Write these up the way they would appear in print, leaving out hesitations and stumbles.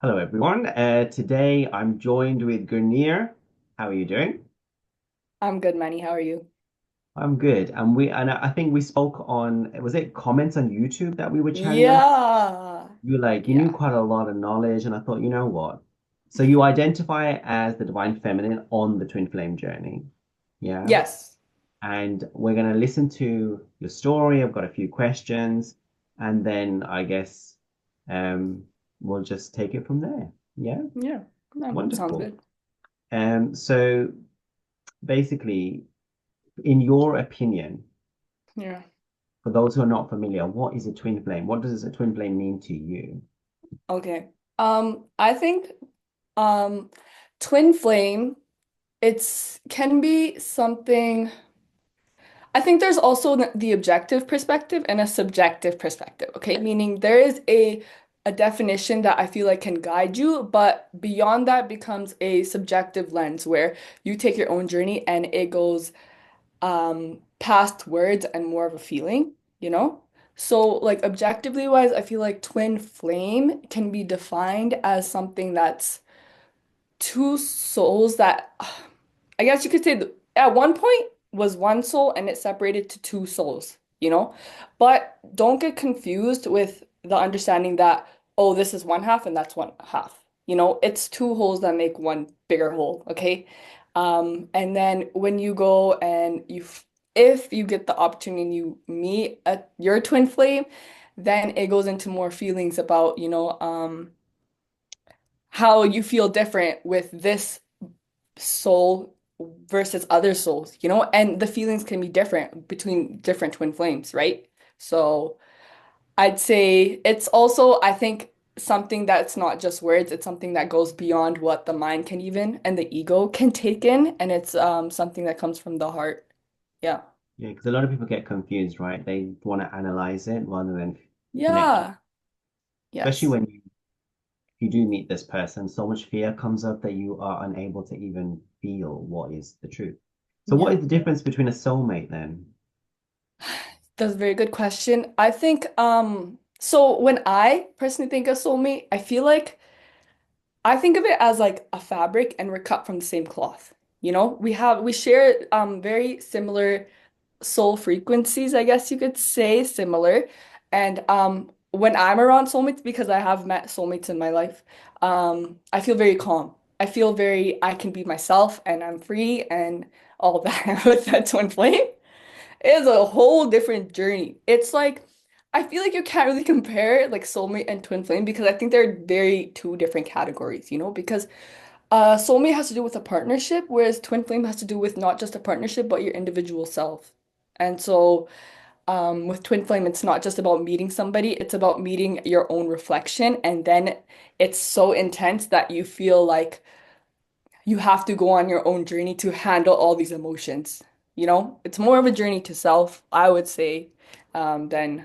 Hello, everyone. Today I'm joined with Gurneer. How are you doing? I'm good, Manny. How are you? I'm good. And I think we spoke on, was it comments on YouTube that we were chatting on? Yeah. You knew Yeah. quite a lot of knowledge, and I thought, you know what? So you identify as the divine feminine on the twin flame journey. Yeah. Yes. And we're going to listen to your story. I've got a few questions, and then I guess um, we'll just take it from there. Yeah. Yeah. Sounds Wonderful. good. So basically, in your opinion, Yeah. for those who are not familiar, what is a twin flame? What does a twin flame mean to you? Okay. I think um twin flame, it's can be something. I think there's also the objective perspective and a subjective perspective, okay? Meaning there is a definition that I feel like can guide you, but beyond that becomes a subjective lens where you take your own journey and it goes past words and more of a feeling, you know? So like objectively wise, I feel like twin flame can be defined as something that's two souls that I guess you could say at one point was one soul and it separated to two souls, you know? But don't get confused with the understanding that, oh, this is one half and that's one half. You know, it's two wholes that make one bigger whole, okay? And then when you go and if you get the opportunity and you meet your twin flame, then it goes into more feelings about, how you feel different with this soul versus other souls, you know, and the feelings can be different between different twin flames, right? So I'd say it's also, I think, something that's not just words, it's something that goes beyond what the mind can even and the ego can take in, and it's something that comes from the heart. Yeah. Yeah, because a lot of people get confused, right? They want to analyze it rather than connect it. Yeah. Especially Yes. when you do meet this person, so much fear comes up that you are unable to even feel what is the truth. So what Yeah. is the difference between a soulmate then? That's a very good question. I think so when I personally think of soulmate, I think of it as like a fabric and we're cut from the same cloth. You know, we share very similar soul frequencies, I guess you could say similar. And when I'm around soulmates, because I have met soulmates in my life, I feel very calm. I can be myself and I'm free and all that with that twin flame. It's a whole different journey. It's like I feel like you can't really compare like soulmate and twin flame because I think they're very two different categories, you know, because soulmate has to do with a partnership, whereas twin flame has to do with not just a partnership, but your individual self. And so with twin flame, it's not just about meeting somebody, it's about meeting your own reflection. And then it's so intense that you feel like you have to go on your own journey to handle all these emotions. You know, it's more of a journey to self, I would say, than,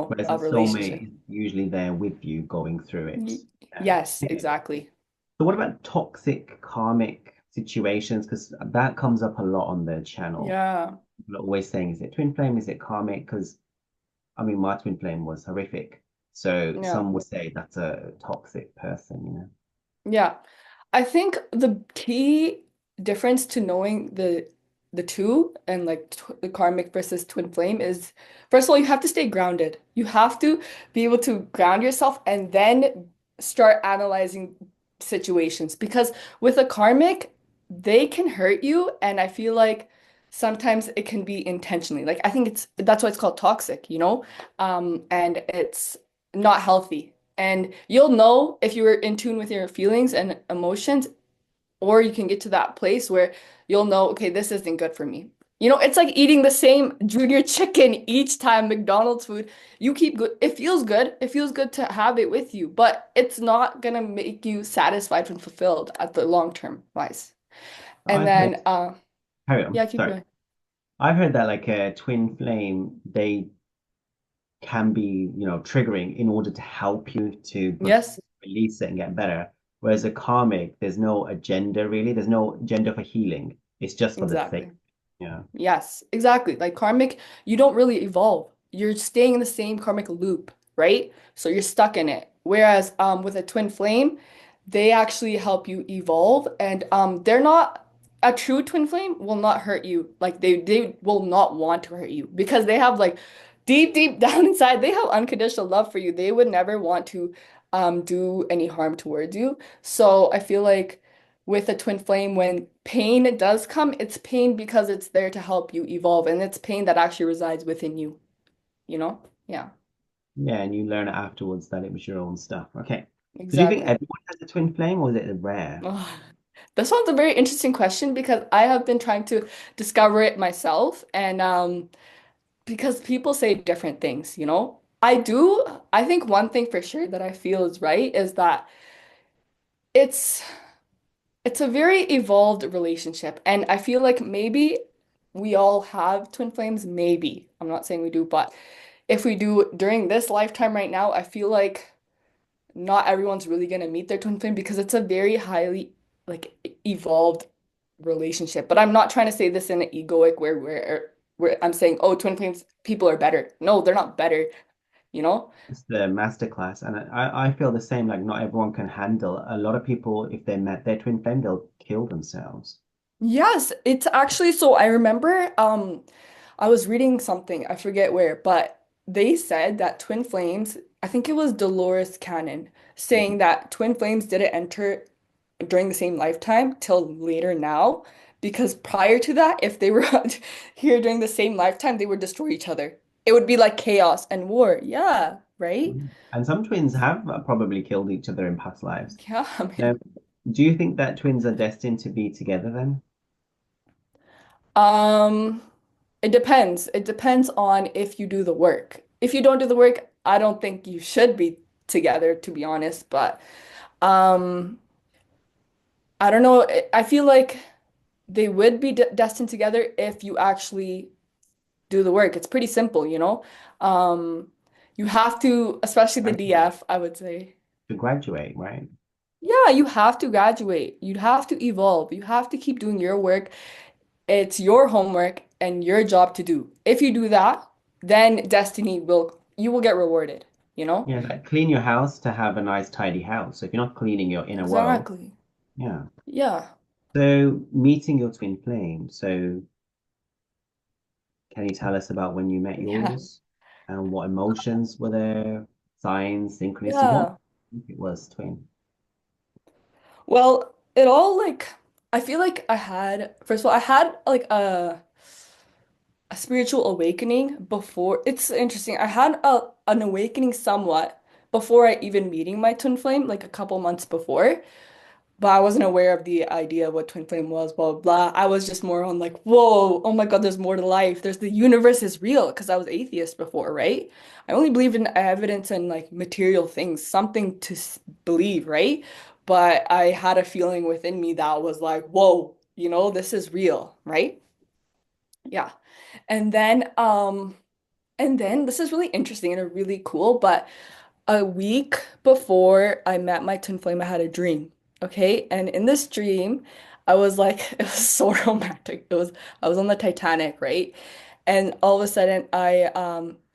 Whereas a a relationship. soulmate is usually there with you going through it. Y Yeah. yes, Okay. exactly. So what about toxic karmic situations? Because that comes up a lot on the channel. Yeah. People are always saying, is it twin flame? Is it karmic? Because I mean, my twin flame was horrific. So Yeah. some would say that's a toxic person, you know? Yeah. I think the key difference to knowing the two and like tw the karmic versus twin flame is first of all you have to stay grounded. You have to be able to ground yourself and then start analyzing situations because with a karmic they can hurt you and I feel like sometimes it can be intentionally. Like I think that's why it's called toxic, you know? And it's not healthy. And you'll know if you're in tune with your feelings and emotions, or you can get to that place where you'll know, okay, this isn't good for me. You know, it's like eating the same junior chicken each time, McDonald's food. You keep good. It feels good. It feels good to have it with you, but it's not gonna make you satisfied and fulfilled at the long term wise. And I've heard, then, carry on, yeah, keep sorry. going. I've heard that like a twin flame, they can be, triggering in order to help you to Yes, release it and get better. Whereas a karmic, there's no agenda really. There's no agenda for healing. It's just for the sake. exactly. Yeah. Yes, exactly. Like karmic, you don't really evolve. You're staying in the same karmic loop, right? So you're stuck in it. Whereas with a twin flame, they actually help you evolve, and they're not a true twin flame will not hurt you. Like they will not want to hurt you because they have like deep down inside they have unconditional love for you. They would never want to do any harm towards you. So I feel like with a twin flame, when pain does come, it's pain because it's there to help you evolve, and it's pain that actually resides within you, you know? Yeah, Yeah, and you learn afterwards that it was your own stuff. Okay. So do you think exactly. everyone has a twin flame or is it rare? Ugh. This one's a very interesting question because I have been trying to discover it myself, and because people say different things, you know? I think one thing for sure that I feel is right is that it's it's a very evolved relationship, and I feel like maybe we all have twin flames, maybe. I'm not saying we do, but if we do during this lifetime right now, I feel like not everyone's really gonna meet their twin flame because it's a very highly like evolved relationship. But I'm not trying to say this in an egoic where I'm saying, oh, twin flames people are better. No, they're not better, you know? It's the masterclass, and I feel the same. Like not everyone can handle. A lot of people, if they met their twin flame, they'll kill themselves. Yes, it's actually so I remember I was reading something, I forget where, but they said that twin flames, I think it was Dolores Cannon, saying that twin flames didn't enter during the same lifetime till later now, because prior to that, if they were here during the same lifetime, they would destroy each other. It would be like chaos and war. Yeah, right? And some twins have probably killed each other in past lives. Yeah, Now, man. do you think that twins are destined to be together then? Um, it depends. It depends on if you do the work. If you don't do the work, I don't think you should be together, to be honest. But um, I don't know. I feel like they would be de destined together if you actually do the work. It's pretty simple, you know? Um, you have to, especially the Graduate. DF, I would say. To graduate, right? Yeah, you have to graduate. You'd have to evolve. You have to keep doing your work. It's your homework and your job to do. If you do that, then you will get rewarded, you know? Yeah, like clean your house to have a nice, tidy house. So if you're not cleaning your inner world, Exactly. yeah. Yeah. So meeting your twin flame. So can you tell us about when you met Yeah. yours and what emotions were there? Signs, synchronicity, what Yeah. it was twin. Well, it all like I feel like first of all, I had like a spiritual awakening before. It's interesting. I had an awakening somewhat before I even meeting my twin flame, like a couple months before. But I wasn't aware of the idea of what twin flame was, blah, blah, blah. I was just more on like, whoa, oh my God, there's more to life. There's the universe is real because I was atheist before, right? I only believed in evidence and like material things, something to believe, right? But I had a feeling within me that was like, whoa, this is real, right? Yeah. And then, um, and then this is really interesting and really cool, but a week before I met my twin flame, I had a dream. Okay. And in this dream, I was like, it was so romantic. I was on the Titanic, right? And all of a sudden, I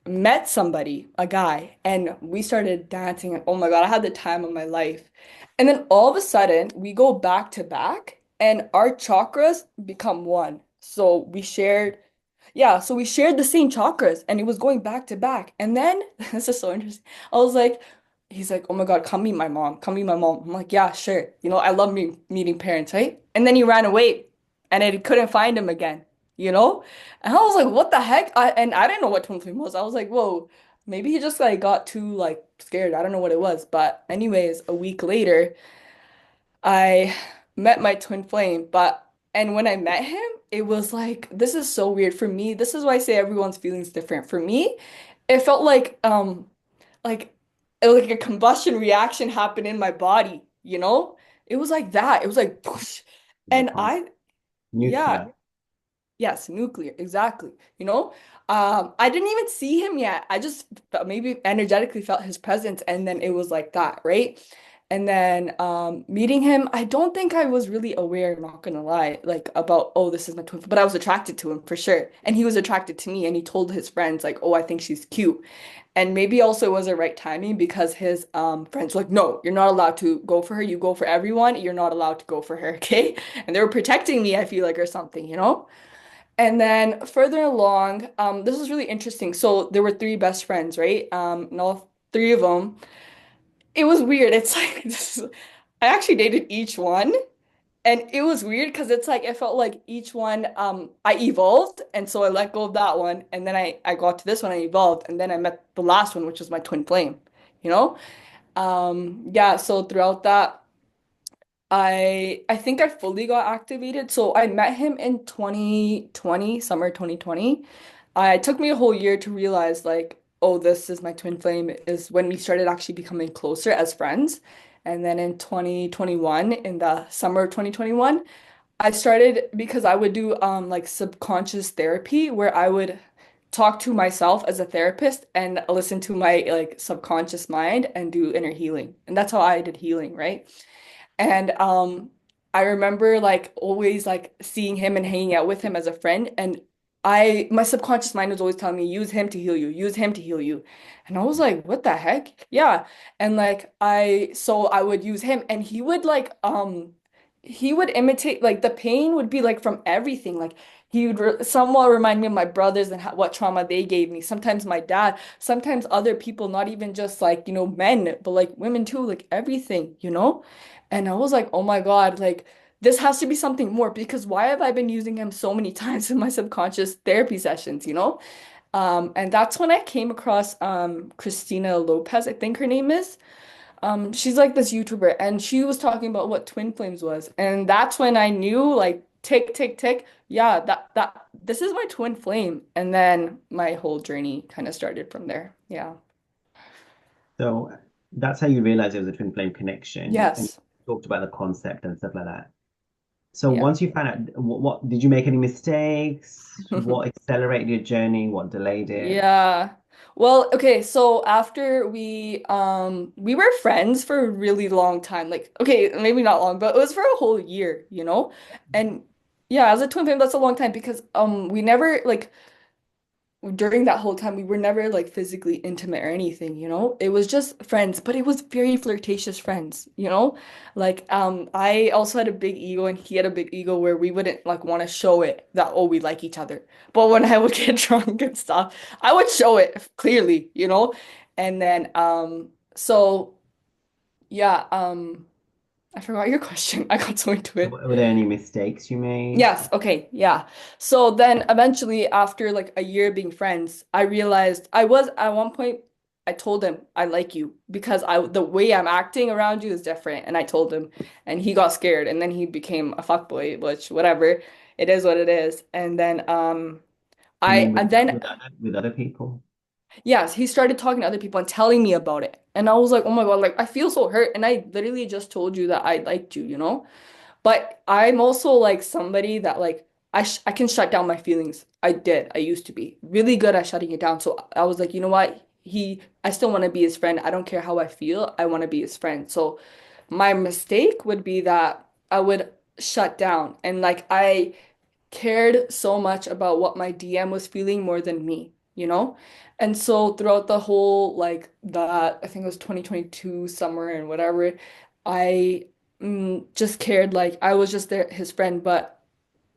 met somebody, a guy, and we started dancing. And oh my God, I had the time of my life. And then all of a sudden, we go back to back, and our chakras become one. So we shared the same chakras and it was going back to back. And then this is so interesting. I was like, he's like, oh my God, come meet my mom. Come meet my mom. I'm like, yeah, sure. I love meeting parents, right? And then he ran away and I couldn't find him again, you know? And I was like, what the heck? And I didn't know what twin flame was. I was like, whoa, maybe he just like got too like scared. I don't know what it was. But anyways, a week later, I met my twin flame, and when I met him, it was like this is so weird for me. This is why I say everyone's feelings different. For me, it felt like it was like a combustion reaction happened in my body, you know? It was like that. It was like whoosh. The And con I yeah, nuclear. yes, nuclear, exactly. I didn't even see him yet. I just maybe energetically felt his presence and then it was like that, right? And then meeting him, I don't think I was really aware, not gonna lie, like about, oh, this is my twin, but I was attracted to him for sure. And he was attracted to me and he told his friends like, oh, I think she's cute. And maybe also it was the right timing because his friends were like, no, you're not allowed to go for her. You go for everyone. You're not allowed to go for her, okay? And they were protecting me, I feel like, or something, you know? And then further along, this was really interesting. So there were three best friends, right? And all three of them, it was weird. It's like I actually dated each one, and it was weird because it's like it felt like each one I evolved, and so I let go of that one, and then I got to this one, I evolved, and then I met the last one, which was my twin flame, you know? Yeah, so throughout that I think I fully got activated. So I met him in 2020, summer 2020. It took me a whole year to realize like, oh, this is my twin flame is when we started actually becoming closer as friends. And then in 2021, in the summer of 2021, I started because I would do like subconscious therapy where I would talk to myself as a therapist and listen to my like subconscious mind and do inner healing. And that's how I did healing, right? And I remember like always like seeing him and hanging out with him as a friend. And my subconscious mind was always telling me, use him to heal you, use him to heal you. And I was like, what the heck? Yeah. And like so I would use him and he would imitate, like the pain would be like from everything. Like he would somewhat remind me of my brothers and what trauma they gave me. Sometimes my dad, sometimes other people, not even just like, men, but like women too, like everything, you know? And I was like, oh my God, like this has to be something more because why have I been using him so many times in my subconscious therapy sessions, you know? And that's when I came across Christina Lopez, I think her name is. She's like this YouTuber and she was talking about what twin flames was. And that's when I knew like tick, tick, tick, yeah, that this is my twin flame. And then my whole journey kind of started from there. Yeah. So that's how you realize it was a twin flame connection, and you Yes. talked about the concept and stuff like that. So Yeah. once you found out, what did you make any mistakes? What accelerated your journey? What delayed it? Yeah. Well, okay, so after we were friends for a really long time. Like, okay, maybe not long, but it was for a whole year, you know? And yeah, as a twin flame, that's a long time because we never like during that whole time we were never like physically intimate or anything, you know? It was just friends, but it was very flirtatious friends, you know? Like I also had a big ego and he had a big ego where we wouldn't like want to show it that oh we like each other. But when I would get drunk and stuff, I would show it clearly, you know? And then so yeah, I forgot your question. I got so into it. Were there any mistakes you made? Yes, okay, yeah. So then eventually after like a year being friends, I realized I was at one point I told him I like you because I the way I'm acting around you is different and I told him and he got scared and then he became a fuckboy, which whatever, it is what it is. And then You mean and then with other people? yes, he started talking to other people and telling me about it. And I was like, "Oh my God, like I feel so hurt." And I literally just told you that I liked you, you know? But I'm also like somebody that like I can shut down my feelings. I did. I used to be really good at shutting it down. So I was like, you know what? I still want to be his friend. I don't care how I feel. I want to be his friend. So my mistake would be that I would shut down and like I cared so much about what my DM was feeling more than me, you know? And so throughout the whole like that I think it was 2022 summer and whatever, I just cared like I was just there his friend, but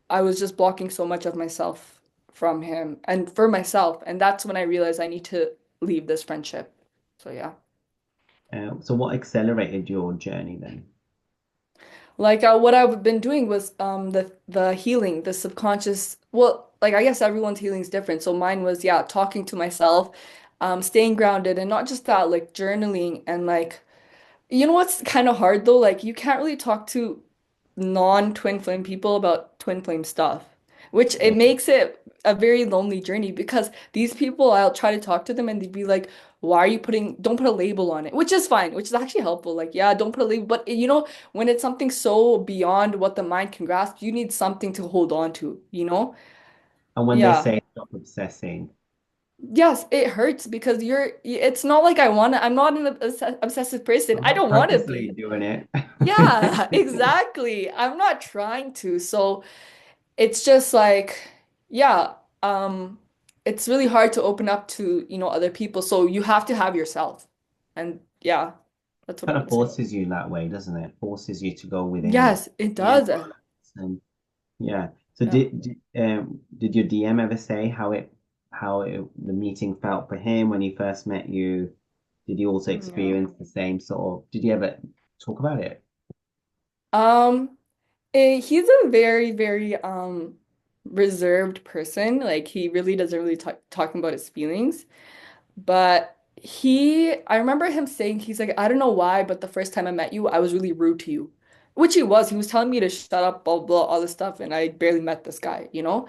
I was just blocking so much of myself from him and for myself. And that's when I realized I need to leave this friendship. So yeah. So what accelerated your journey then? Like what I've been doing was the healing, the subconscious. Well, like I guess everyone's healing is different. So mine was yeah, talking to myself, staying grounded, and not just that, like journaling and like you know what's kind of hard though? Like you can't really talk to non-twin flame people about twin flame stuff, which it Yeah. makes it a very lonely journey because these people, I'll try to talk to them and they'd be like, why are you don't put a label on it, which is fine, which is actually helpful. Like, yeah, don't put a label. But you know, when it's something so beyond what the mind can grasp, you need something to hold on to, you know? And when they Yeah. say stop obsessing, yes, it hurts because it's not like I'm not an obsessive person. I'm I not don't want to purposely be. doing it. Yeah, exactly. I'm not trying to. So it's just like, yeah, um, it's really hard to open up to, other people. So you have to have yourself. And yeah, that's what I Kind of would say. forces you that way, doesn't it? Forces you to go within, Yes, it the does. inwards, and yeah. So Yeah. did your DM ever say the meeting felt for him when he first met you? Did you also Yeah. experience the same sort of? Did you ever talk about it? Um, he's a very, very reserved person. Like he really doesn't really talking about his feelings. But I remember him saying, he's like, I don't know why, but the first time I met you, I was really rude to you. Which he was. He was telling me to shut up, blah, blah, all this stuff. And I barely met this guy, you know?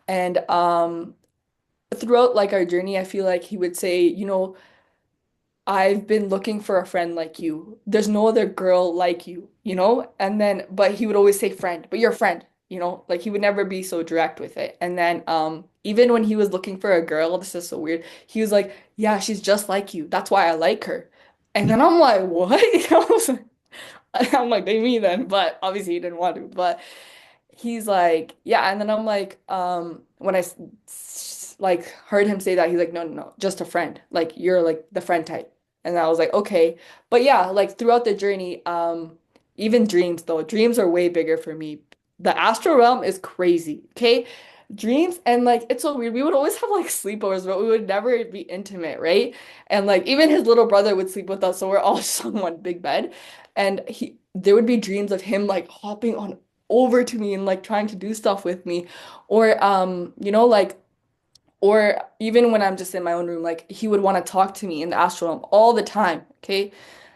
And throughout like our journey, I feel like he would say, I've been looking for a friend like you. There's no other girl like you, you know? And then, but he would always say friend, but you're a friend, you know? Like he would never be so direct with it. And then, even when he was looking for a girl, this is so weird. He was like, yeah, she's just like you. That's why I like her. And then I'm like, what? I was like- I'm like, they me then, but obviously he didn't want to. But he's like, yeah, and then I'm like, when like heard him say that, he's like, no, no, no, just a friend. Like you're like the friend type. And I was like, okay. But yeah, like throughout the journey, even dreams though, dreams are way bigger for me. The astral realm is crazy. Okay. Dreams and like it's so weird. We would always have like sleepovers, but we would never be intimate, right? And like even his little brother would sleep with us, so we're all just on one big bed. And there would be dreams of him like hopping on over to me and like trying to do stuff with me or like or even when I'm just in my own room like he would want to talk to me in the astral realm all the time, okay,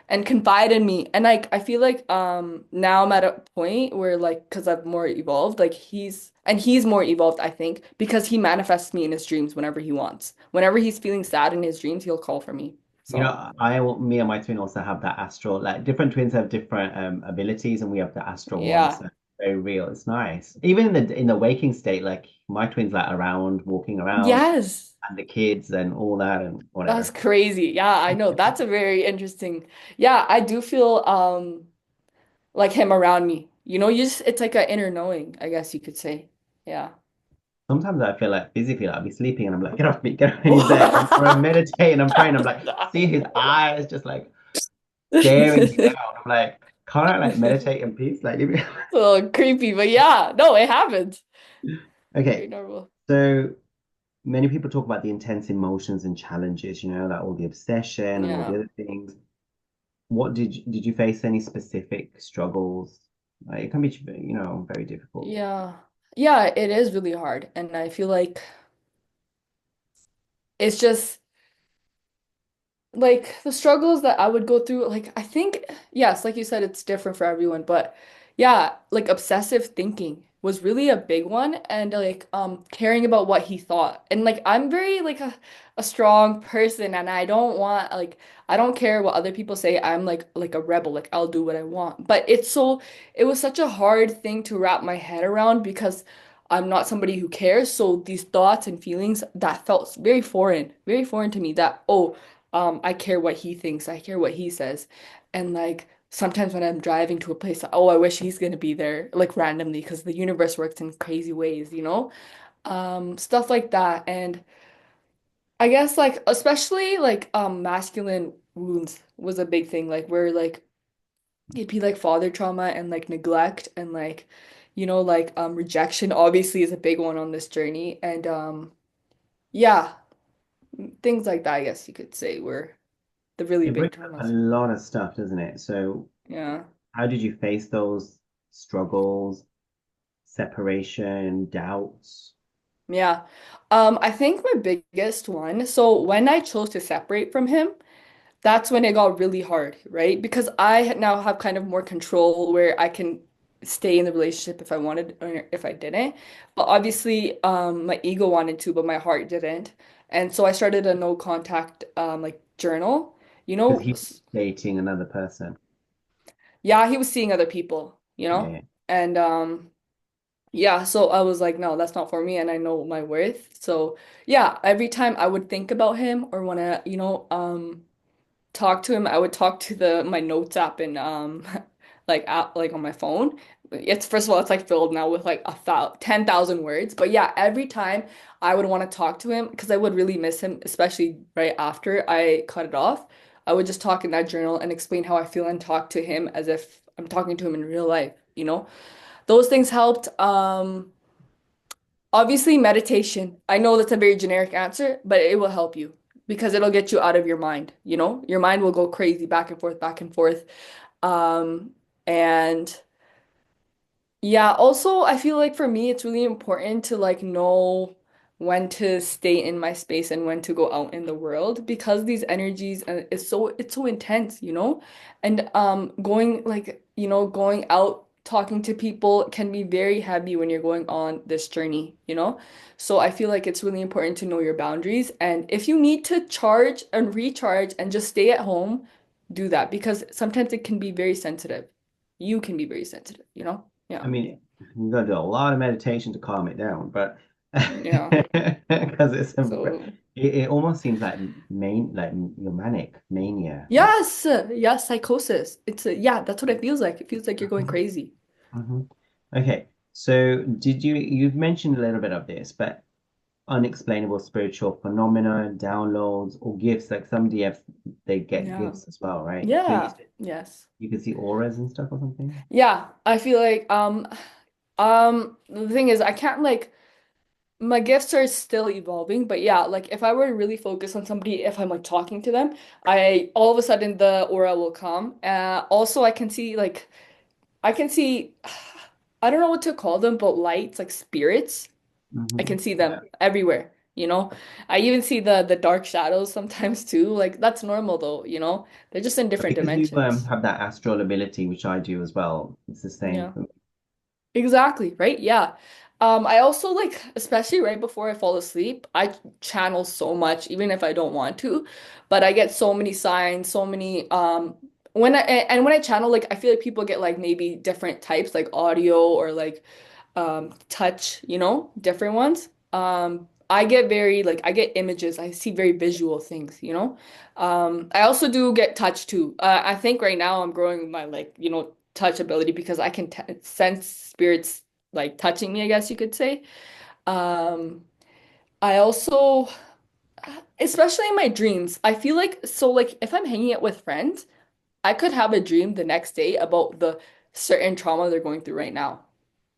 and confide in me. And like I feel like now I'm at a point where like because I've more evolved, like he's more evolved, I think, because he manifests me in his dreams whenever he wants. Whenever he's feeling sad in his dreams, he'll call for me. So Me and my twin also have that astral. Like different twins have different abilities, and we have the astral one. yeah. So very real. It's nice. Even in the waking state, like my twins like around, walking around, Yes. and the kids and all that and That's whatever. crazy. Yeah, I know. That's a very interesting. Yeah, I do feel like him around me. It's like an inner knowing, I guess you could say. Yeah. Sometimes I feel like physically, like, I'll be sleeping and I'm like, get off me, get off me. He's there. Or I'm meditating, I'm praying. I'm like, see his eyes just like staring me down. I'm like, can't I like meditate in peace? Like, leave me. It's a little creepy, but yeah, no, it happens. Very Okay, normal. so many people talk about the intense emotions and challenges, like all the obsession and all the Yeah. other things. What did you face any specific struggles? Like, it can be, very difficult. Yeah. Yeah, it is really hard. And I feel like it's just like the struggles that I would go through, like I think, yes, like you said, it's different for everyone, but yeah, like obsessive thinking was really a big one and like caring about what he thought. And like I'm very like a strong person and I don't want like I don't care what other people say. I'm like a rebel, like I'll do what I want. But it was such a hard thing to wrap my head around because I'm not somebody who cares. So these thoughts and feelings that felt very foreign to me that, oh, I care what he thinks, I care what he says. And like sometimes when I'm driving to a place, oh, I wish he's gonna be there, like randomly, because the universe works in crazy ways, you know? Stuff like that. And I guess like especially like masculine wounds was a big thing, like where like it'd be like father trauma and like neglect and like like rejection obviously is a big one on this journey. And yeah, things like that, I guess you could say were the really It big brings up a traumas. lot of stuff, doesn't it? So, Yeah. how did you face those struggles, separation, doubts? Yeah. I think my biggest one, so when I chose to separate from him, that's when it got really hard, right? Because now have kind of more control where I can stay in the relationship if I wanted or if I didn't. But obviously, my ego wanted to, but my heart didn't. And so I started a no contact like journal. You Because know, he was dating another person. yeah, he was seeing other people, Yeah, yeah. and yeah, so I was like, no, that's not for me, and I know my worth. So yeah, every time I would think about him or wanna, talk to him, I would talk to the my notes app and like on my phone. It's first of all, it's like filled now with like 10,000 words. But yeah, every time I would want to talk to him because I would really miss him, especially right after I cut it off. I would just talk in that journal and explain how I feel and talk to him as if I'm talking to him in real life, you know? Those things helped. Obviously, meditation. I know that's a very generic answer, but it will help you because it'll get you out of your mind, you know? Your mind will go crazy back and forth, back and forth. And yeah, also I feel like for me it's really important to like know when to stay in my space and when to go out in the world because these energies it's so intense, you know? And going like, going out talking to people can be very heavy when you're going on this journey, you know? So I feel like it's really important to know your boundaries and if you need to charge and recharge and just stay at home, do that because sometimes it can be very sensitive. You can be very sensitive, you know? I Yeah. mean, you got to do a lot of meditation to calm it down, but Yeah. because So, it almost seems like like your manic mania. Like, yes. Yes, psychosis. Yeah, that's what it feels like. It feels like you're going mhm, crazy. mhm. Okay, so you've mentioned a little bit of this, but unexplainable spiritual phenomena, downloads, or gifts, like they get Yeah. gifts as well, right? So you Yeah. said Yes. you can see auras and stuff or something? Yeah, I feel like the thing is I can't like my gifts are still evolving, but yeah, like if I were to really focus on somebody, if I'm like talking to them, I all of a sudden the aura will come. Also I can see I don't know what to call them, but lights, like spirits. I Hmm. can see them Yeah. everywhere, you know? I even see the dark shadows sometimes too. Like that's normal though, you know? They're just in different Because you dimensions. have that astral ability, which I do as well. It's the same Yeah. for me. Exactly, right? Yeah. I also like, especially right before I fall asleep, I channel so much, even if I don't want to, but I get so many signs, so many when I channel, like I feel like people get like maybe different types, like audio or like touch, different ones. I get very like I get images, I see very visual things, you know. I also do get touch too. I think right now I'm growing my like, touch ability because I can t sense spirits like touching me, I guess you could say. Um, I also, especially in my dreams, I feel like so like if I'm hanging out with friends, I could have a dream the next day about the certain trauma they're going through right now.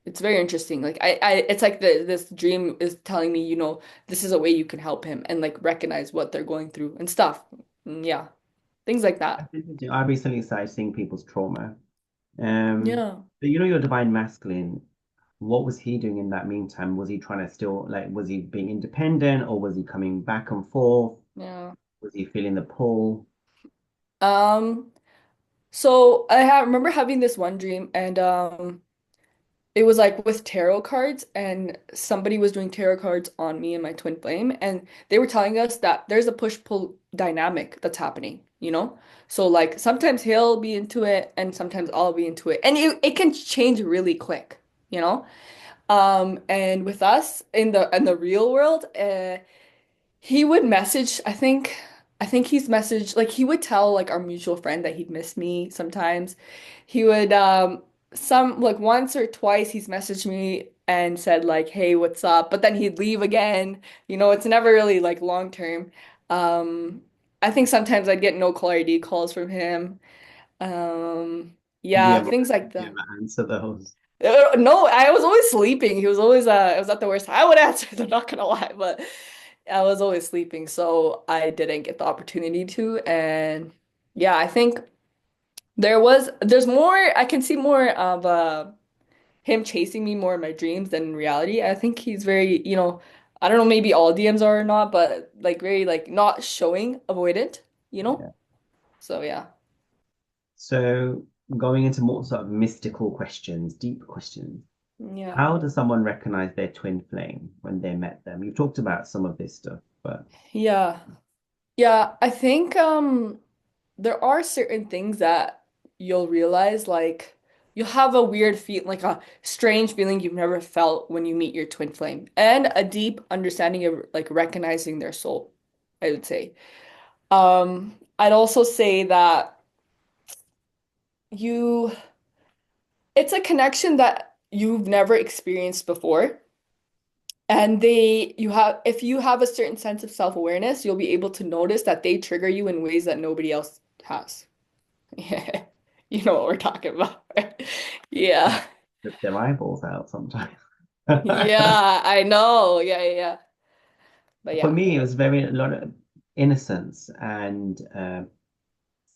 It's very interesting. Like it's like this dream is telling me, this is a way you can help him and like recognize what they're going through and stuff. Yeah, things like that. I recently started seeing people's trauma. Yeah. But your divine masculine, what was he doing in that meantime? Was he trying to still like was he being independent or was he coming back and forth? Yeah. Was he feeling the pull? Um, so remember having this one dream and it was like with tarot cards and somebody was doing tarot cards on me and my twin flame and they were telling us that there's a push-pull dynamic that's happening, you know? So like sometimes he'll be into it and sometimes I'll be into it. And it can change really quick, you know? And with us in the real world, he would message, I think he's messaged like he would tell like our mutual friend that he'd miss me sometimes. He would some like once or twice he's messaged me and said like, "Hey, what's up?" But then he'd leave again. It's never really like long term. Um I think sometimes I'd get no call ID calls from him. Do you Yeah, ever things like do you that. ever answer those? No, I was always sleeping. He was always it was at the worst time. I would answer, I'm not gonna lie, but I was always sleeping, so I didn't get the opportunity to. And yeah, I think there's more, I can see more of him chasing me more in my dreams than in reality. I think he's very, I don't know, maybe all DMs are or not, but like very like not showing, avoidant, you know? Yeah. So yeah. So going into more sort of mystical questions, deep questions. Yeah. How does someone recognize their twin flame when they met them? You've talked about some of this stuff, but Yeah. Yeah, I think there are certain things that you'll realize like you'll have a weird feel, like a strange feeling you've never felt when you meet your twin flame, and a deep understanding of like recognizing their soul, I would say. I'd also say that you it's a connection that you've never experienced before. And you have, if you have a certain sense of self-awareness, you'll be able to notice that they trigger you in ways that nobody else has. Yeah. You know what we're talking about, right? Like, Yeah. rip their eyeballs out sometimes. Yeah, I know. Yeah, yeah, yeah. But For yeah. me, it was very a lot of innocence and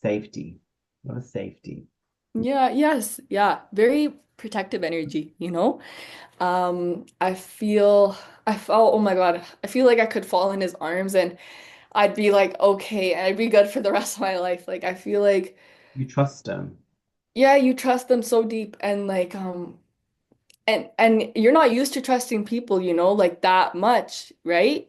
safety. A lot of safety. Yeah, yes. Yeah. Very protective energy, I felt, oh my God, I feel like I could fall in his arms and I'd be like, okay, and I'd be good for the rest of my life. Like, I feel like, You trust them. yeah, you trust them so deep and like, and you're not used to trusting people, like that much, right?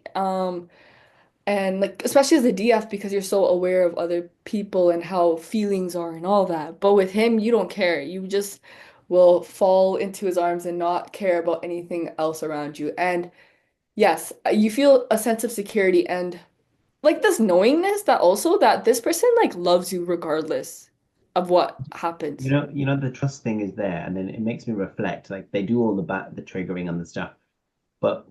And like, especially as a DF, because you're so aware of other people and how feelings are and all that. But with him, you don't care. You just will fall into his arms and not care about anything else around you. And yes, you feel a sense of security and like this knowingness that also that this person like loves you regardless of what happens. The trust thing is there, and then it makes me reflect. Like they do all the triggering and the stuff, but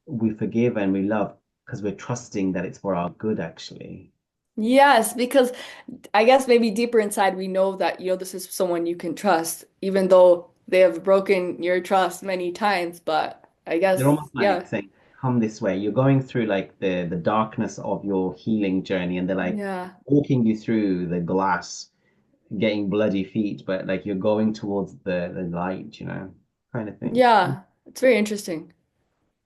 we forgive and we love because we're trusting that it's for our good, actually. Yes, because I guess maybe deeper inside we know that this is someone you can trust, even though they have broken your trust many times. But I They're guess, almost like yeah, saying, "Come this way." You're going through like the darkness of your healing journey, and they're like yeah, walking you through the glass, getting bloody feet, but like you're going towards the light, kind of thing. yeah. It's very interesting.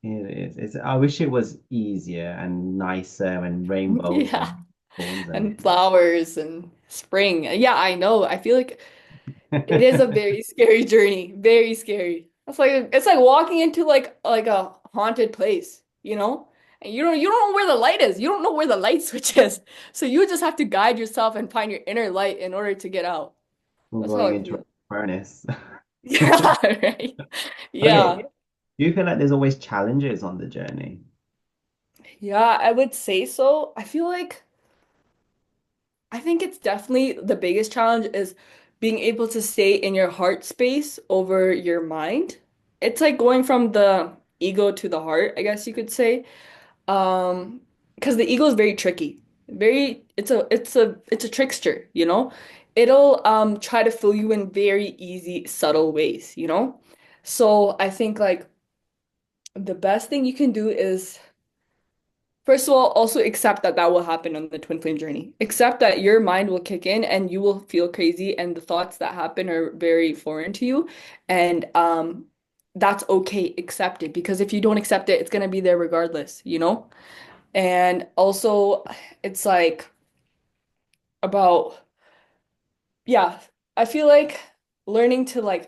It is. I wish it was easier and nicer and rainbows Yeah, and thorns and and flowers and spring. Yeah, I know. I feel like it is a very scary journey. Very scary. It's like walking into like a haunted place, And you don't know where the light is. You don't know where the light switch is. So you just have to guide yourself and find your inner light in order to get out. That's how going I into a feel. furnace. Yeah, right. Okay. Yeah. Do you feel like there's always challenges on the journey? Yeah, I would say so. I think it's definitely the biggest challenge is being able to stay in your heart space over your mind. It's like going from the ego to the heart, I guess you could say. Because the ego is very tricky. It's a trickster, It'll try to fool you in very easy, subtle ways. So I think like the best thing you can do is first of all, also accept that that will happen on the twin flame journey. Accept that your mind will kick in and you will feel crazy and the thoughts that happen are very foreign to you. And that's okay. Accept it because if you don't accept it, it's gonna be there regardless. And also it's like about yeah, I feel like learning to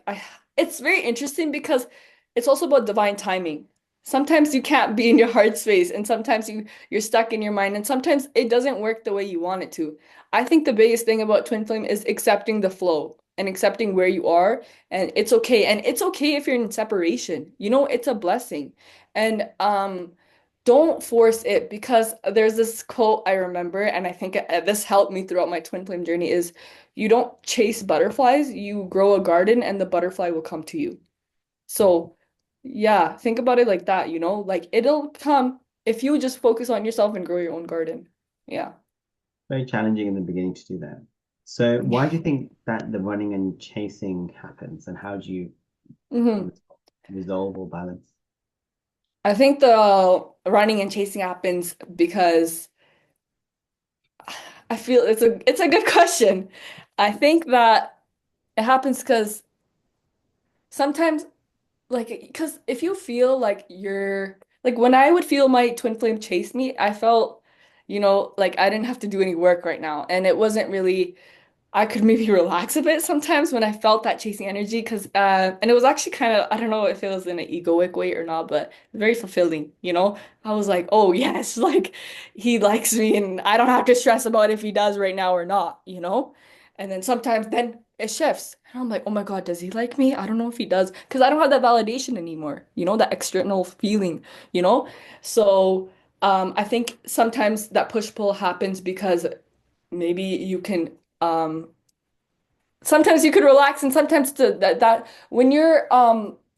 it's very interesting because it's also about divine timing. Sometimes you can't be in your heart space and sometimes you're stuck in your mind and sometimes it doesn't work the way you want it to. I think the biggest thing about twin flame is accepting the flow and accepting where you are and it's okay. And it's okay if you're in separation. It's a blessing. And don't force it because there's this quote I remember and I think this helped me throughout my twin flame journey is you don't chase butterflies, you grow a garden and the butterfly will come to you. So, yeah, think about it like that. Like it'll come if you just focus on yourself and grow your own garden. Yeah. Very challenging in the beginning to do that. So why do you think that the running and chasing happens, and how do you hmm re- resolve or balance? I think the running and chasing happens because I feel it's a good question. I think that it happens because sometimes like because if you feel like you're like when I would feel my twin flame chase me, I felt, like I didn't have to do any work right now. And it wasn't really I could maybe relax a bit sometimes when I felt that chasing energy because and it was actually kind of I don't know if it was in an egoic way or not, but very fulfilling. I was like, oh yes, like he likes me and I don't have to stress about if he does right now or not. And then sometimes then it shifts. And I'm like, oh my God, does he like me? I don't know if he does. Because I don't have that validation anymore, that external feeling, you know? So I think sometimes that push-pull happens because maybe you can sometimes you could relax and sometimes that when you're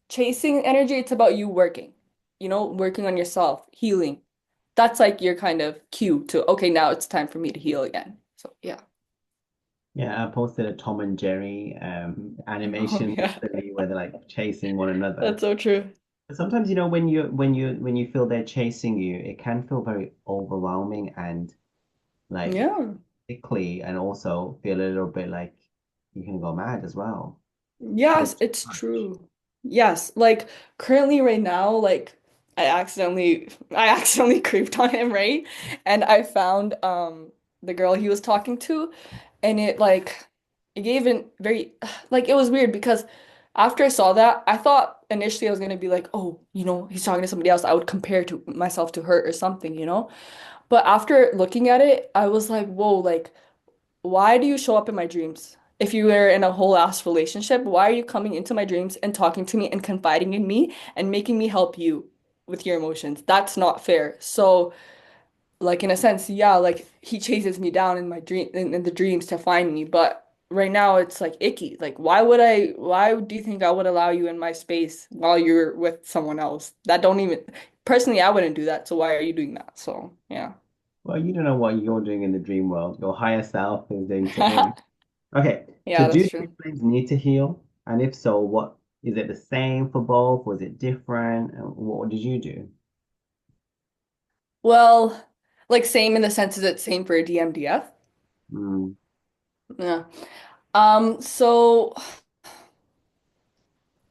chasing energy, it's about you working, working on yourself, healing. That's like your kind of cue to, okay, now it's time for me to heal again. So yeah. Yeah, I posted a Tom and Jerry Oh animation yeah. yesterday where they're like chasing one another. That's so true. Sometimes, when you feel they're chasing you, it can feel very overwhelming and like Yeah. sickly, and also feel a little bit like you can go mad as well. Yes, Bit too it's much. true. Yes, like currently right now, like I accidentally creeped on him, right? And I found the girl he was talking to, and it gave an very like it was weird because after I saw that, I thought initially I was gonna be like, oh, he's talking to somebody else. I would compare to myself to her or something. But after looking at it, I was like, whoa, like why do you show up in my dreams? If you were in a whole ass relationship, why are you coming into my dreams and talking to me and confiding in me and making me help you with your emotions? That's not fair. So, like in a sense, yeah, like he chases me down in my in the dreams to find me, but right now it's like icky. Like why do you think I would allow you in my space while you're with someone else? That don't even personally I wouldn't do that. So why are you doing that? So, yeah. Well, you don't know what you're doing in the dream world. Your higher self is doing to him. Okay, so Yeah, do that's twin true. flames need to heal? And if so, what is it the same for both? Was it different? And what did you do? Well, like same in the sense that it's same for DMDF. Mm. Yeah. So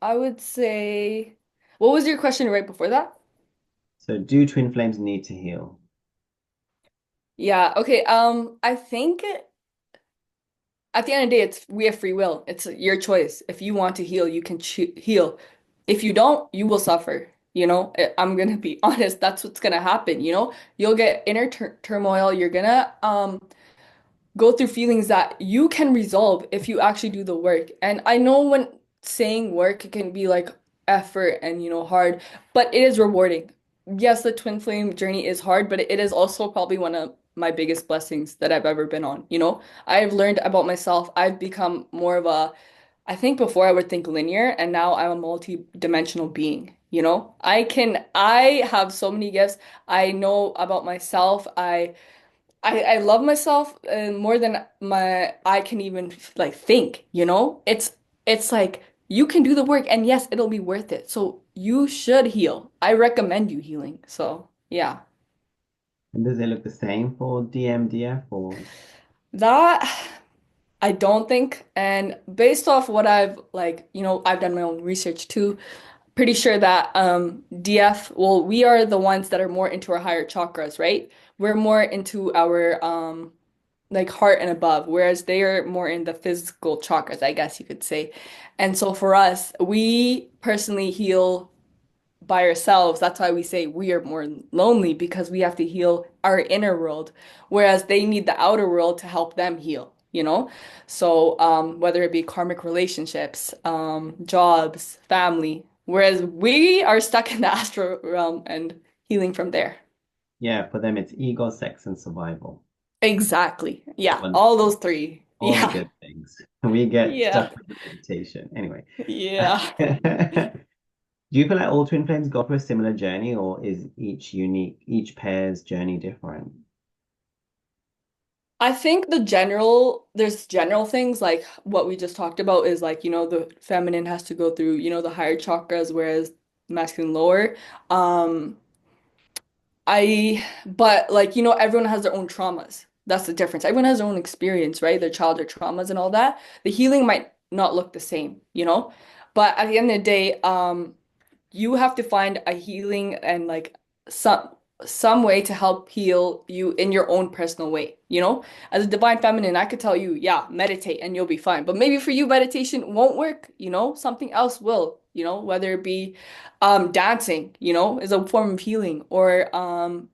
I would say, what was your question right before that? So do twin flames need to heal? Yeah, okay. I think at the end of the day, we have free will. It's your choice. If you want to heal, you can heal. If you don't, you will suffer. I'm gonna be honest, that's what's gonna happen. You'll get inner turmoil. You're gonna go through feelings that you can resolve if you actually do the work. And I know when saying work, it can be like effort and hard, but it is rewarding. Yes, the twin flame journey is hard, but it is also probably one of my biggest blessings that I've ever been on. I've learned about myself. I've become more of I think before I would think linear, and now I'm a multi-dimensional being. I have so many gifts. I know about myself. I love myself more than my I can even like think. It's like you can do the work and yes, it'll be worth it. So you should heal. I recommend you healing. So yeah. And does it look the same for DMDF or That I don't think. And based off what I've done my own research too. Pretty sure that DF, well, we are the ones that are more into our higher chakras, right? We're more into our like heart and above, whereas they are more in the physical chakras, I guess you could say. And so for us, we personally heal by ourselves. That's why we say we are more lonely because we have to heal our inner world, whereas they need the outer world to help them heal. So whether it be karmic relationships, jobs, family, whereas we are stuck in the astral realm and healing from there. yeah, for them it's ego, sex, and survival. Exactly. Yeah, all Wonderful. those three. All the Yeah. good things. We get Yeah. stuck with the meditation. Anyway. Yeah. Do you feel like all twin flames go through a similar journey, or is each pair's journey different? I think there's general things like what we just talked about is like, the feminine has to go through, the higher chakras, whereas masculine lower. Um, but like, everyone has their own traumas. That's the difference. Everyone has their own experience, right? Their childhood traumas and all that. The healing might not look the same. But at the end of the day, you have to find a healing and like some some way to help heal you in your own personal way, you know? As a divine feminine, I could tell you, yeah, meditate and you'll be fine. But maybe for you, meditation won't work, you know? Something else will, you know, whether it be dancing, you know, is a form of healing, or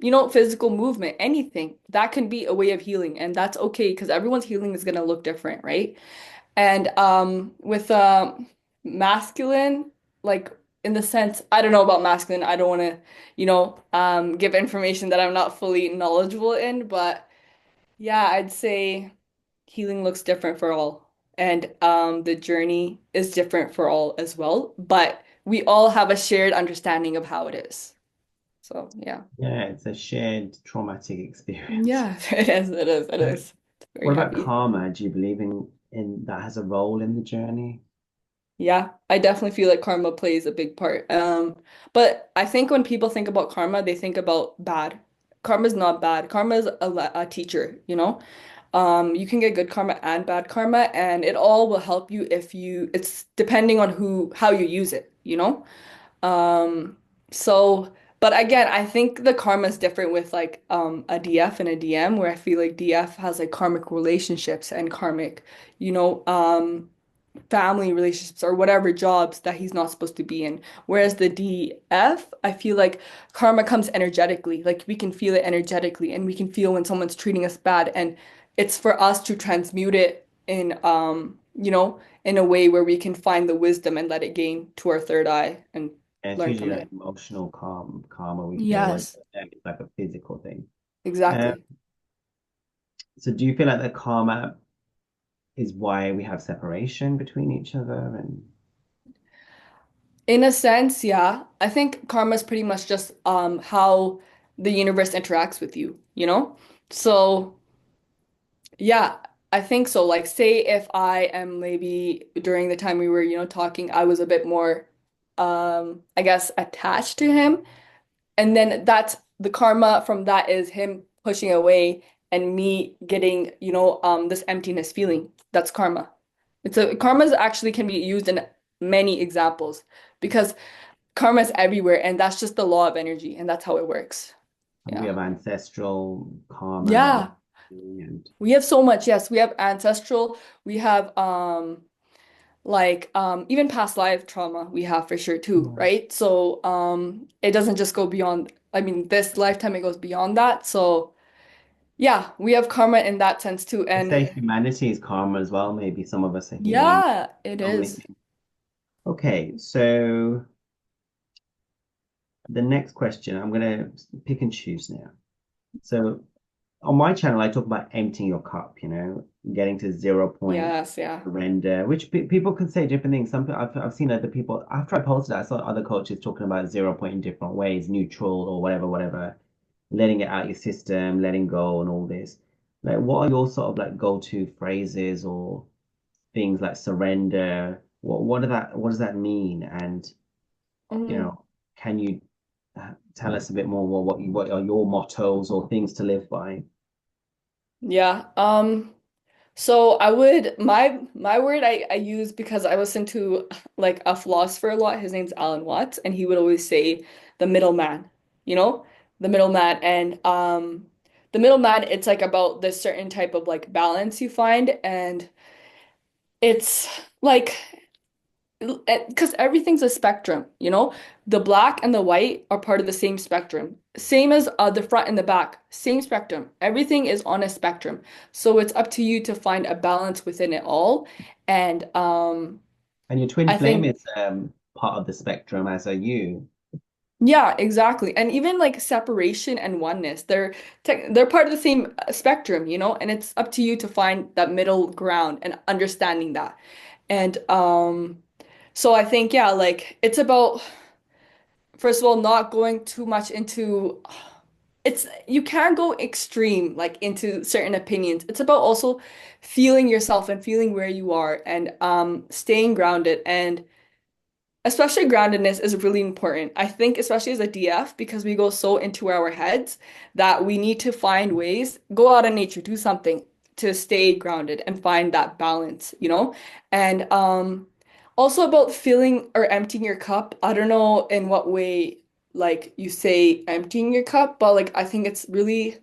you know, physical movement, anything. That can be a way of healing, and that's okay because everyone's healing is gonna look different, right? And with masculine, like in the sense, I don't know about masculine. I don't want to, you know, give information that I'm not fully knowledgeable in, but yeah, I'd say healing looks different for all. And the journey is different for all as well, but we all have a shared understanding of how it is. So, yeah. Yeah, it's a shared traumatic experience. Yeah, it is, it is, it Uh, is. It's very what about heavy. karma? Do you believe in that has a role in the journey? Yeah, I definitely feel like karma plays a big part. But I think when people think about karma, they think about bad. Karma's not bad. Karma is a teacher, you know? You can get good karma and bad karma, and it all will help you if you, it's depending on how you use it, you know? Um, so, but again, I think the karma is different with like a DF and a DM, where I feel like DF has like karmic relationships and karmic, you know, family relationships or whatever jobs that he's not supposed to be in. Whereas the DF, I feel like karma comes energetically. Like we can feel it energetically and we can feel when someone's treating us bad. And it's for us to transmute it in you know, in a way where we can find the wisdom and let it gain to our third eye and Yeah, it's learn usually from like it. emotional karma we feel, whereas Yes, it's like a physical thing. Um, exactly. so do you feel like the karma is why we have separation between each other? And In a sense, yeah. I think karma is pretty much just how the universe interacts with you, you know? So yeah, I think so. Like, say if I am maybe during the time we were, you know, talking, I was a bit more, I guess, attached to him. And then that's the karma from that is him pushing away and me getting, you know, this emptiness feeling. That's karma. Karma actually can be used in many examples because karma is everywhere and that's just the law of energy and that's how it works. we Yeah. have ancestral karma that we're Yeah. and We have so much. Yes, we have ancestral, we have like even past life trauma we have for sure too, yeah. right? So it doesn't just go beyond, I mean, this lifetime it goes beyond that. So yeah, we have karma in that sense too. I And say humanity is karma as well. Maybe some of us are healing yeah, it so many is. things. Okay, so the next question, I'm gonna pick and choose now. So on my channel, I talk about emptying your cup, getting to 0 point Yes, yeah. surrender, which people can say different things. I've seen other people, after I posted that, I saw other coaches talking about 0 point in different ways, neutral or whatever, letting it out your system, letting go and all this. Like, what are your sort of like go-to phrases or things like surrender? What does that mean? And, you Mm, know, can you tell us a bit more what are your mottos or things to live by? yeah. So I would my word I use because I listen to like a philosopher a lot. His name's Alan Watts, and he would always say the middleman, you know, the middleman. And the middleman, it's like about this certain type of like balance you find, and it's like because everything's a spectrum, you know? The black and the white are part of the same spectrum. Same as the front and the back, same spectrum. Everything is on a spectrum. So it's up to you to find a balance within it all. And And your twin I flame think, is part of the spectrum, as are you. yeah, exactly. And even like separation and oneness, they're part of the same spectrum, you know? And it's up to you to find that middle ground and understanding that. And so I think, yeah, like it's about first of all, not going too much into it's you can go extreme like into certain opinions. It's about also feeling yourself and feeling where you are and staying grounded and especially groundedness is really important. I think especially as a DF because we go so into our heads that we need to find ways, go out in nature, do something to stay grounded and find that balance, you know? And also about filling or emptying your cup. I don't know in what way like you say emptying your cup, but like I think it's really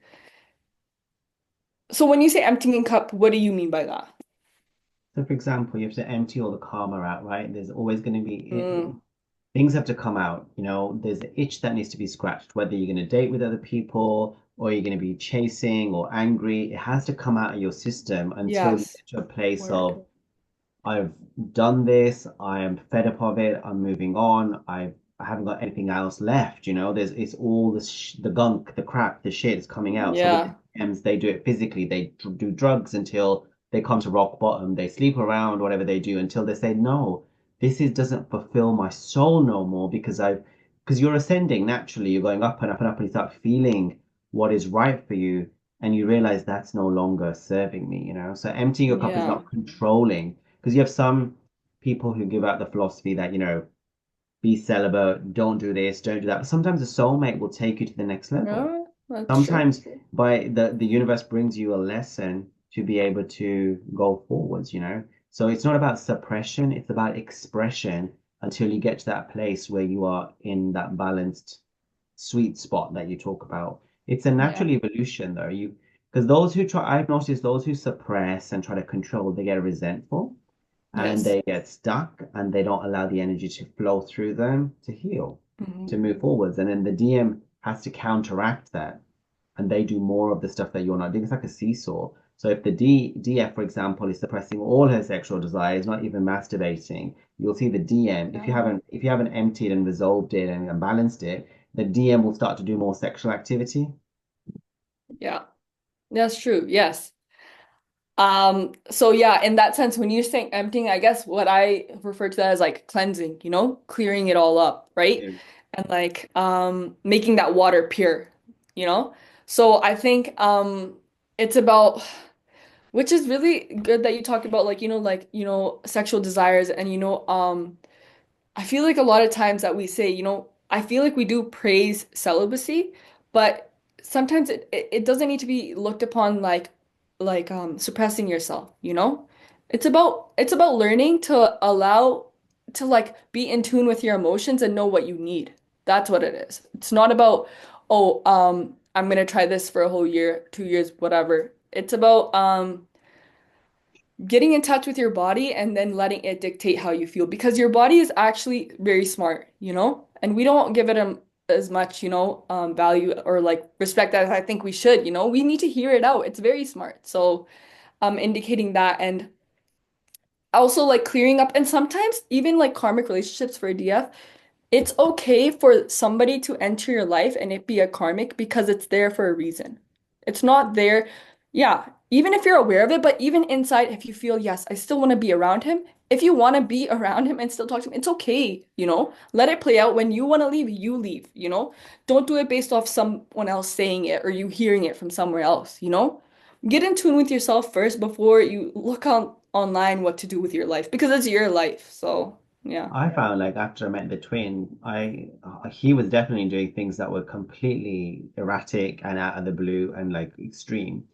so when you say emptying cup, what do you mean by that? So, for example, you have to empty all the karma out, right? There's always going to be Mm, things have to come out. There's an itch that needs to be scratched, whether you're going to date with other people or you're going to be chasing or angry. It has to come out of your system until you yes. get to a place Word. of I've done this. I am fed up of it. I'm moving on. I haven't got anything else left. It's all the gunk, the crap, the shit is coming out. So with Yeah. DMs, they do it physically. They do drugs until they come to rock bottom. They sleep around, whatever they do, until they say, no, this is doesn't fulfill my soul no more because you're ascending naturally. You're going up and up and up, and you start feeling what is right for you, and you realize that's no longer serving me. So emptying your cup is Yeah. not controlling because you have some people who give out the philosophy that, be celibate, don't do this, don't do that. But sometimes a soulmate will take you to the next level. Yeah, that's true. Sometimes by the universe brings you a lesson to be able to go forwards. So it's not about suppression, it's about expression until you get to that place where you are in that balanced sweet spot that you talk about. It's a Yeah. natural evolution though. Because those who try, I've noticed those who suppress and try to control, they get resentful and Yes. they get stuck and they don't allow the energy to flow through them to heal, to Mhm. move forwards. And then the DM has to counteract that and they do more of the stuff that you're not doing. It's like a seesaw. So if the DF, for example, is suppressing all her sexual desires, not even masturbating, you'll see the DM, if you Yeah. haven't emptied and resolved it and balanced it, the DM will start to do more sexual activity. Yeah. That's true. Yes. So yeah, in that sense, when you're saying emptying, I guess what I refer to that as like cleansing, clearing it all up, right? Yeah. And like making that water pure, you know? So I think it's about which is really good that you talk about sexual desires and I feel like a lot of times that we say, I feel like we do praise celibacy, but sometimes it doesn't need to be looked upon like suppressing yourself. It's about learning to allow to like be in tune with your emotions and know what you need. That's what it is. It's not about, oh, I'm gonna try this for a whole year, 2 years, whatever. It's about getting in touch with your body and then letting it dictate how you feel because your body is actually very smart, and we don't give it as much, value or like respect as I think we should. We need to hear it out. It's very smart. So, indicating that and also like clearing up and sometimes even like karmic relationships for a DF, it's okay for somebody to enter your life and it be a karmic because it's there for a reason. It's not there, yeah, even if you're aware of it, but even inside, if you feel, yes, I still want to be around him, if you want to be around him and still talk to him, it's okay. Let it play out. When you want to leave, you leave. Don't do it based off someone else saying it or you hearing it from somewhere else. Get in tune with yourself first before you look on online what to do with your life because it's your life. So, yeah. I found like after I met the twin, he was definitely doing things that were completely erratic and out of the blue and like extreme.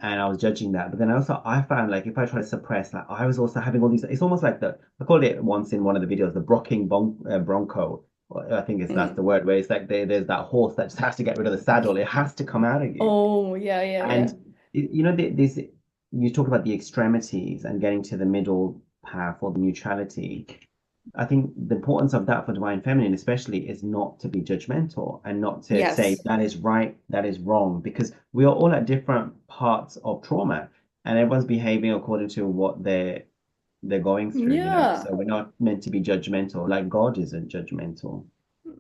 And I was judging that. But then also I found like if I try to suppress, like I was also having all these. It's almost like I called it once in one of the videos the bronco. I think that's Mm. the word where it's like there's that horse that just has to get rid of the saddle. It has to come out of you. Oh, yeah, yeah, And yeah. this you talk about the extremities and getting to the middle path or the neutrality. I think the importance of that for divine feminine, especially, is not to be judgmental and not to say Yes. that is right, that is wrong, because we are all at different parts of trauma, and everyone's behaving according to what they're going through. Yeah. So we're not meant to be judgmental, like God isn't judgmental.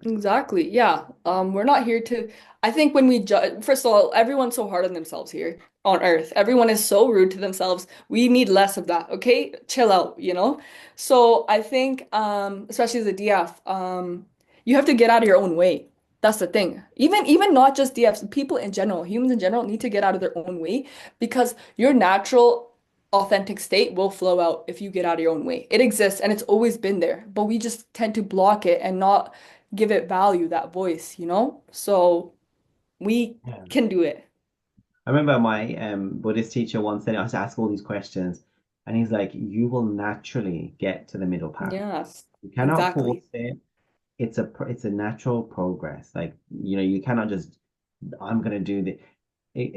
Exactly. Yeah. We're not here to, I think when we judge, first of all, everyone's so hard on themselves here on Earth. Everyone is so rude to themselves. We need less of that, okay? Chill out. So I think, especially as a DF, you have to get out of your own way. That's the thing. Even not just DFs, people in general, humans in general need to get out of their own way because your natural authentic state will flow out if you get out of your own way. It exists and it's always been there, but we just tend to block it and not give it value, that voice. So we Yeah. can do it. I remember my Buddhist teacher once said I was to ask all these questions, and he's like, "You will naturally get to the middle path. Yes, You cannot force exactly. it. it's a natural progress. Like, you cannot just I'm gonna do the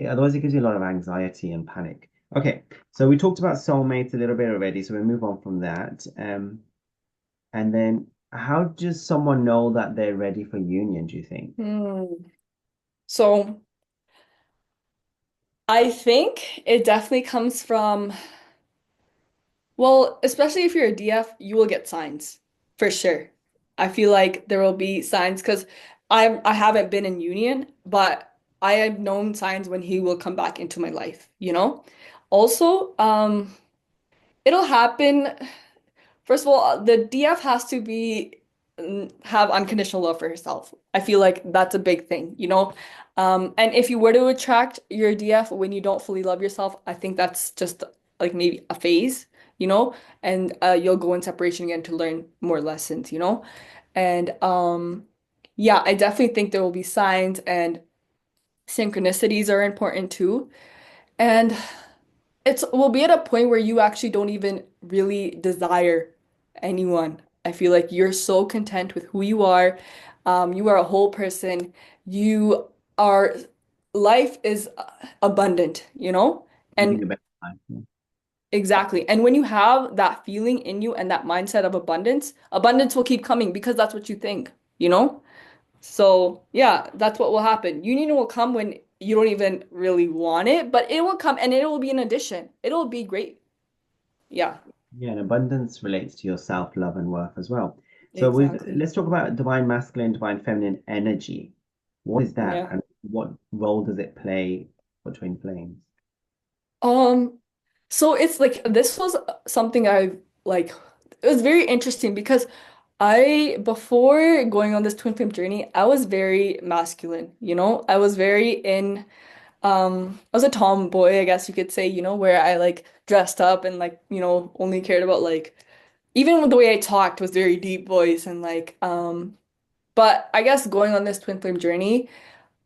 otherwise it gives you a lot of anxiety and panic. Okay, so we talked about soulmates a little bit already, so we'll move on from that. And then how does someone know that they're ready for union, do you think? Hmm. So I think it definitely comes from, well, especially if you're a DF, you will get signs for sure. I feel like there will be signs because I haven't been in union, but I have known signs when he will come back into my life, you know? Also, it'll happen. First of all, the DF has to be have unconditional love for herself. I feel like that's a big thing, you know? And if you were to attract your DF when you don't fully love yourself, I think that's just like maybe a phase, you know? And you'll go in separation again to learn more lessons, you know? And yeah, I definitely think there will be signs and synchronicities are important too. And it's will be at a point where you actually don't even really desire anyone. I feel like you're so content with who you are. You are a whole person. You are, life is abundant, you know? Living And the best life. Yeah. exactly. And when you have that feeling in you and that mindset of abundance, abundance will keep coming because that's what you think, you know? So, yeah, that's what will happen. Union will come when you don't even really want it, but it will come and it will be an addition. It'll be great. Yeah, Yeah, and abundance relates to your self-love and worth as well. So exactly. let's talk about divine masculine, divine feminine energy. What is that, Yeah. and what role does it play for twin flames? Um, so it's like this was something I like it was very interesting because before going on this twin flame journey, I was very masculine, you know? I was very in I was a tomboy, I guess you could say, you know, where I like dressed up and like, you know, only cared about like even with the way I talked was very deep voice and like but I guess going on this twin flame journey,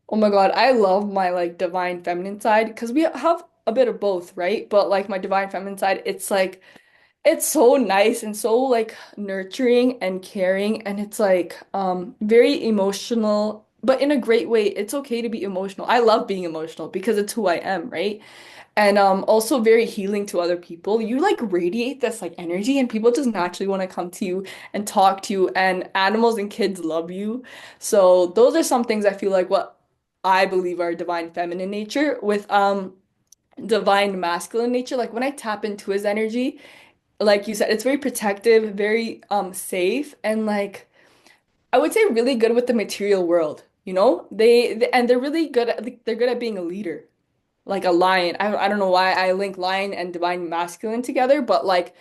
oh my God, I love my like divine feminine side because we have a bit of both, right? But like my divine feminine side, it's like it's so nice and so like nurturing and caring and it's like very emotional, but in a great way. It's okay to be emotional. I love being emotional because it's who I am, right? And also very healing to other people. You like radiate this like energy and people just naturally want to come to you and talk to you and animals and kids love you. So those are some things I feel like what I believe are divine feminine nature with divine masculine nature. Like when I tap into his energy, like you said, it's very protective, very safe and like I would say really good with the material world. You know, and they're really good at like, they're good at being a leader like a lion. I don't know why I link lion and divine masculine together, but like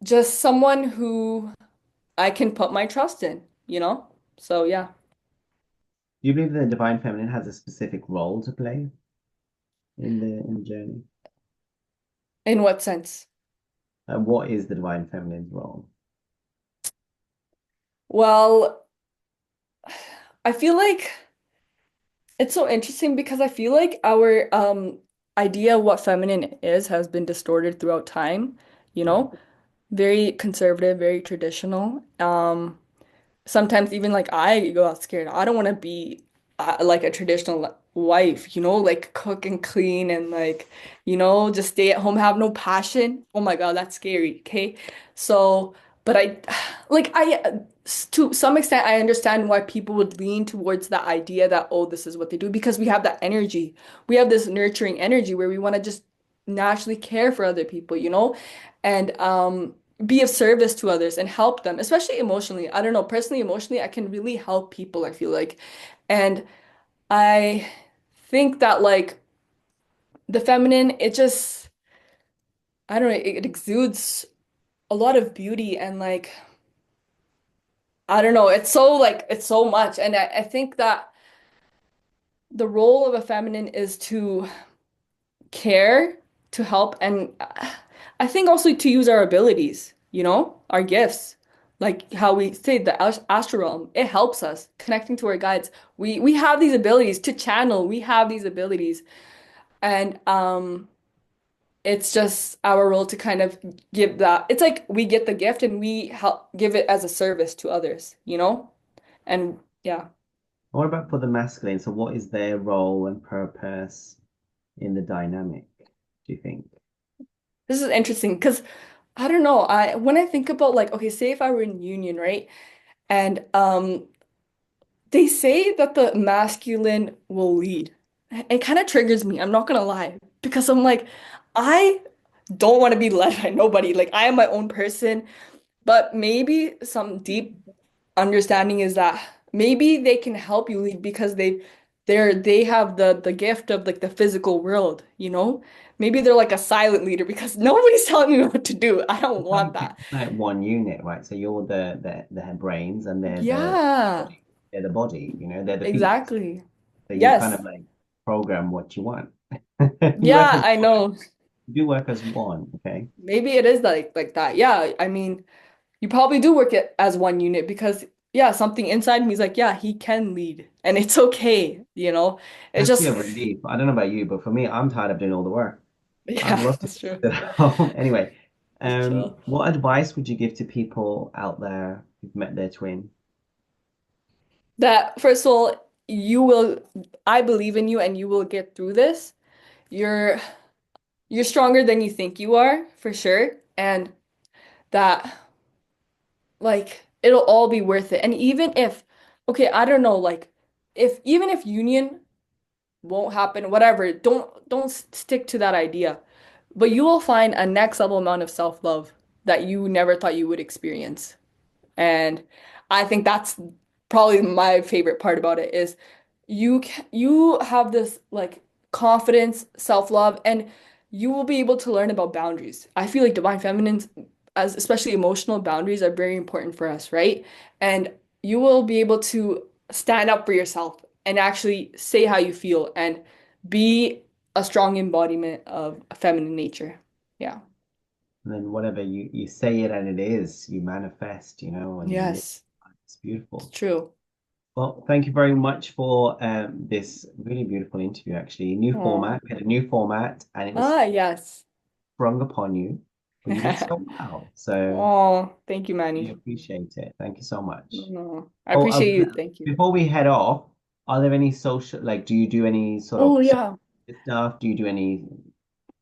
just someone who I can put my trust in, you know? So yeah. Do you believe the divine feminine has a specific role to play in the journey? In what sense? What is the divine feminine's role? Well, I feel like it's so interesting because I feel like our idea of what feminine is has been distorted throughout time, you Yeah. know? Very conservative, very traditional. Sometimes even like I go out scared. I don't want to be like a traditional wife, you know, like cook and clean and like, you know, just stay at home, have no passion. Oh my God, that's scary. Okay. So, but I like to some extent I understand why people would lean towards that idea that oh, this is what they do because we have that energy. We have this nurturing energy where we want to just naturally care for other people, you know? And be of service to others and help them, especially emotionally. I don't know, personally, emotionally, I can really help people, I feel like. And I think that like the feminine, it just, I don't know, it exudes a lot of beauty and like, I don't know, it's so like, it's so much. And I think that the role of a feminine is to care, to help, and I think also to use our abilities, you know, our gifts. Like how we say the astral realm, it helps us connecting to our guides. We have these abilities to channel. We have these abilities, and it's just our role to kind of give that. It's like we get the gift and we help give it as a service to others, you know? And yeah, What about for the masculine? So what is their role and purpose in the dynamic, do you think? this is interesting because I don't know. I when I think about like, okay, say if I were in union, right? And they say that the masculine will lead. It kind of triggers me. I'm not gonna lie because I'm like, I don't want to be led by nobody. Like I am my own person, but maybe some deep understanding is that maybe they can help you lead because they have the gift of like the physical world, you know? Maybe they're like a silent leader because nobody's telling me what to do. I don't It's want that. like one unit, right? So you're the head brains and they're the Yeah, body. They're the body, you know, they're the feet. exactly. So you kind Yes. of like program what you want. You work Yeah, as I one. know. You do work as one, okay? Maybe it is like that. Yeah, I mean, you probably do work it as one unit because yeah, something inside me is like, yeah, he can lead and it's okay, you know? It's Must be just a relief. I don't know about you, but for me, I'm tired of doing all the work. I'd yeah, love to that's true. sit at home. Anyway, Just chill. what advice would you give to people out there who've met their twin? That first of all, you will I believe in you and you will get through this. You're you're stronger than you think you are, for sure. And that like it'll all be worth it. And even if okay, I don't know, like if even if union won't happen, whatever. Don't stick to that idea. But you will find a next level amount of self-love that you never thought you would experience. And I think that's probably my favorite part about it is you have this like confidence, self-love, and you will be able to learn about boundaries. I feel like divine feminines, as especially emotional boundaries, are very important for us, right? And you will be able to stand up for yourself and actually say how you feel and be a strong embodiment of a feminine nature. Yeah. And then whatever you say it and it is, you manifest, you know, and you live. Yes, It's it's beautiful. true. Well, thank you very much for this really beautiful interview, actually. New Oh. format. We had a new format and it was Ah, yes. sprung upon you, but you did so well. So Oh, thank you, we Manny. appreciate it. Thank you so much. No, I Oh, appreciate you. Thank you. before we head off, are there any social, like, do you do any sort Oh of social yeah. stuff? Do you do any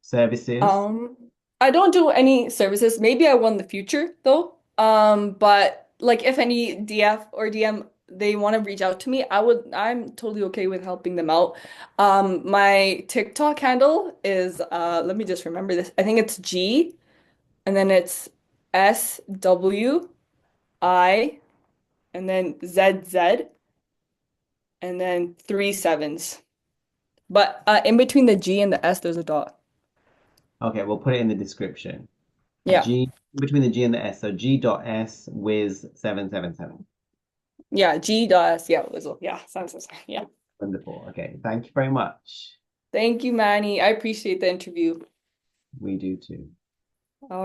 services? Um, I don't do any services. Maybe I will in the future though. But like if any DF or DM they want to reach out to me, I'm totally okay with helping them out. My TikTok handle is let me just remember this. I think it's G and then it's SWI and then ZZ and then three sevens. But in between the G and the S, there's a dot. Okay, we'll put it in the description. Yeah. G between the G and the S. So G dot S Wiz 777. Yeah. G dot S. Yeah. Lizzle. Yeah. Sounds. Yeah. Wonderful. Okay, thank you very much. Thank you, Manny. I appreciate the interview. We do too.